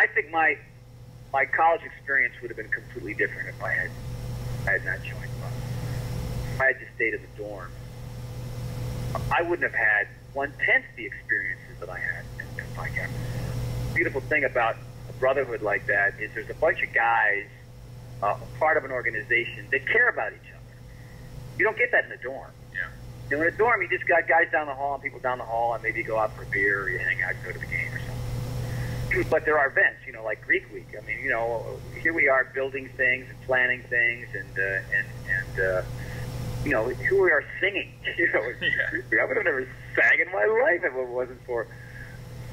I think my college experience would have been completely different if I had not joined Phi. If I had just stayed in the dorm, I wouldn't have had 1/10 the experiences that I had in Phi Kappa. The beautiful thing about a brotherhood like that is there's a bunch of guys, part of an organization, that care about each other. You don't get that in the dorm. Yeah. You know, in a dorm, you just got guys down the hall and people down the hall, and maybe you go out for a beer or you hang out, go to the game or something. But there are events, you know, like Greek Week. I mean, you know, here we are building things and planning things, and you know, here we are singing. You know, Yeah. I would have never sang in my life if it wasn't for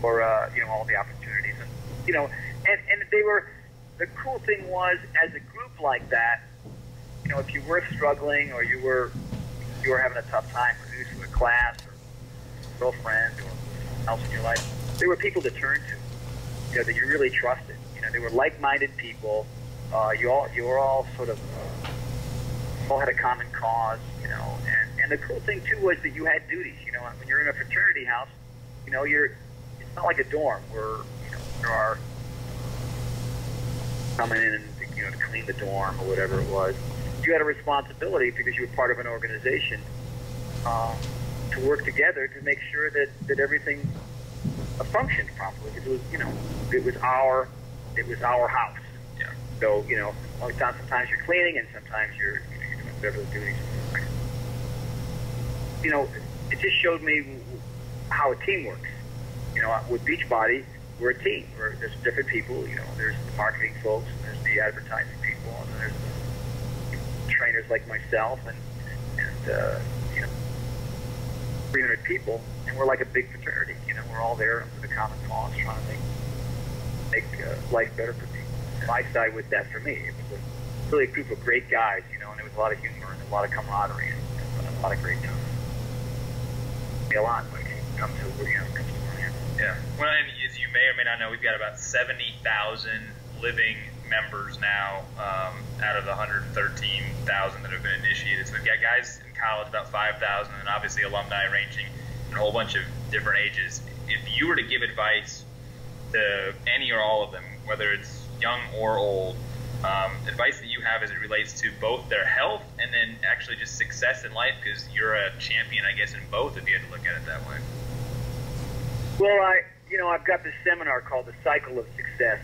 you know, all the opportunities, and you know, and they were. The cool thing was, as a group like that, you know, if you were struggling or you were having a tough time producing a class or girlfriend or someone else in your life, there were people to turn to, you know, that you really trusted. You know, they were like-minded people. You were all sort of all had a common cause, you know. And the cool thing too was that you had duties. You know, when you're in a fraternity house, you know, it's not like a dorm where, you know, there are coming in and, you know, to clean the dorm or whatever it was. You had a responsibility because you were part of an organization to work together to make sure that everything functioned properly. Because it was, you know, it was our house. Yeah. So, you know, sometimes you're cleaning and sometimes you're doing whatever the duties are. You know, it just showed me how a team works. You know, with Beachbody, we're a team. There's different people. You know, there's the marketing folks, and there's the advertising people, and there's the trainers like myself, and you know, 300 people, and we're like a big fraternity. You know, we're all there for the common cause, trying to make life better for people. Phi Psi was that for me. It was really a group of great guys, you know, and there was a lot of humor and a lot of camaraderie and a lot of great time. A lot when it comes to, you know, comes to where I am. Yeah. Well, and as you may or may not know, we've got about 70,000 living members now out of the 113,000 that have been initiated. So we've got guys in college, about 5,000, and obviously alumni ranging in a whole bunch of different ages. If you were to give advice to any or all of them, whether it's young or old, advice that you have as it relates to both their health and then actually just success in life, because you're a champion, I guess, in both if you had to look at it that way. Well, you know, I've got this seminar called The Cycle of Success.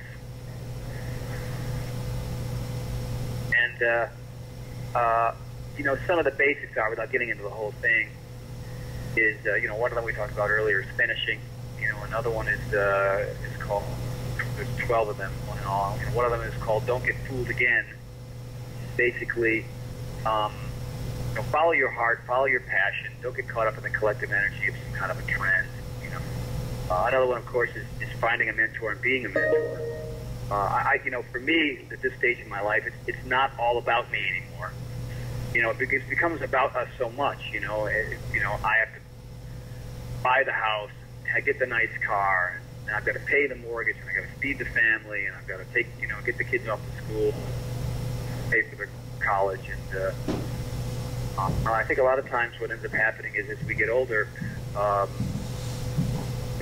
And, you know, some of the basics are, without getting into the whole thing, is, you know, one of them we talked about earlier is finishing. You know, another one is called, there's 12 of them, one in all. You know, one of them is called Don't Get Fooled Again. Basically, you know, follow your heart, follow your passion. Don't get caught up in the collective energy of some kind of a trend. You know, another one, of course, is finding a mentor and being a mentor. You know, for me, at this stage in my life, it's not all about me anymore. You know, because it becomes about us so much. You know, you know, I have to buy the house, I get the nice car, and I've got to pay the mortgage, and I've got to feed the family, and I've got to take, you know, get the kids off to school, pay for their college, and I think a lot of times what ends up happening is as we get older, the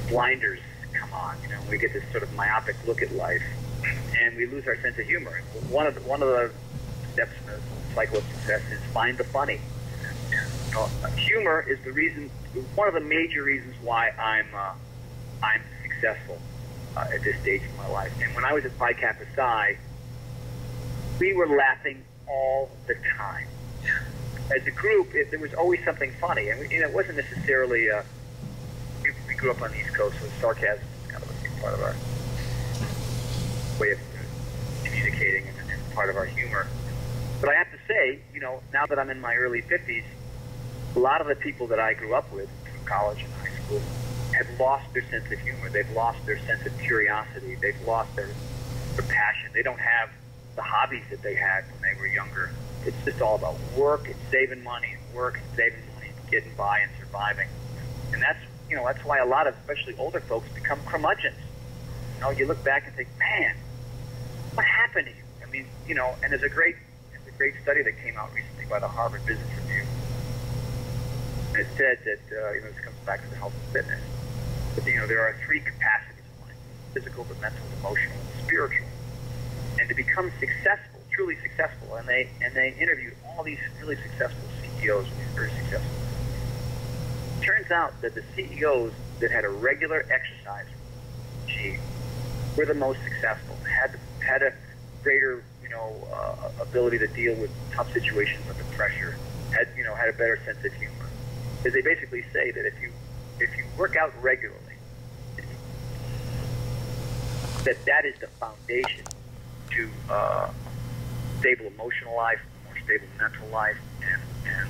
blinders come on. You know, we get this sort of myopic look at life, and we lose our sense of humor. One of the steps in the cycle of success is find the funny. You know, humor is the reason, one of the major reasons why I'm successful at this stage in my life. And when I was at Phi Kappa Psi, we were laughing all the time. As a group, there was always something funny, and you know, it wasn't necessarily. We grew up on the East Coast, so sarcasm is kind of a big part of our way of communicating and part of our humor. But I have to say, you know, now that I'm in my early 50s, a lot of the people that I grew up with through college and high school have lost their sense of humor. They've lost their sense of curiosity. They've lost their passion. They don't have the hobbies that they had when they were younger. It's just all about work and saving money and work and saving money and getting by and surviving. And that's, you know, that's why a lot of, especially older folks, become curmudgeons. You know, you look back and think, man, what happened to you? I mean, you know, and there's a great study that came out recently by the Harvard Business Review. And it said that, you know, this comes back to the health and fitness. But, you know, there are three capacities of life: physical, the mental, the emotional, and the spiritual, and to become successful, truly successful. And they interviewed all these really successful CEOs, very successful. Turns out that the CEOs that had a regular exercise regime were the most successful, had a greater ability to deal with tough situations under pressure, had a better sense of humor. Because they basically say that if you work out regularly, that is the foundation to stable emotional life, more stable mental life, and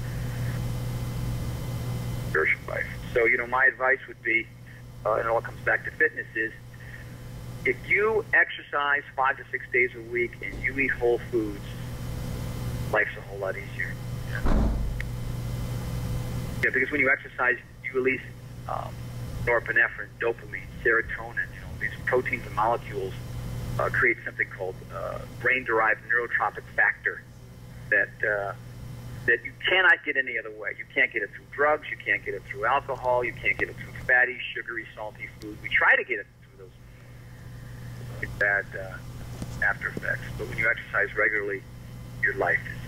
spiritual life. So, my advice would be, and it all comes back to fitness, is if you exercise 5 to 6 days a week and you eat whole foods, life's a whole lot easier. Yeah, because when you exercise, you release norepinephrine, dopamine, serotonin. These proteins and molecules create something called brain-derived neurotropic factor that you cannot get any other way. You can't get it through drugs. You can't get it through alcohol. You can't get it through fatty, sugary, salty food. We try to get it through those bad after effects. But when you exercise regularly, your life is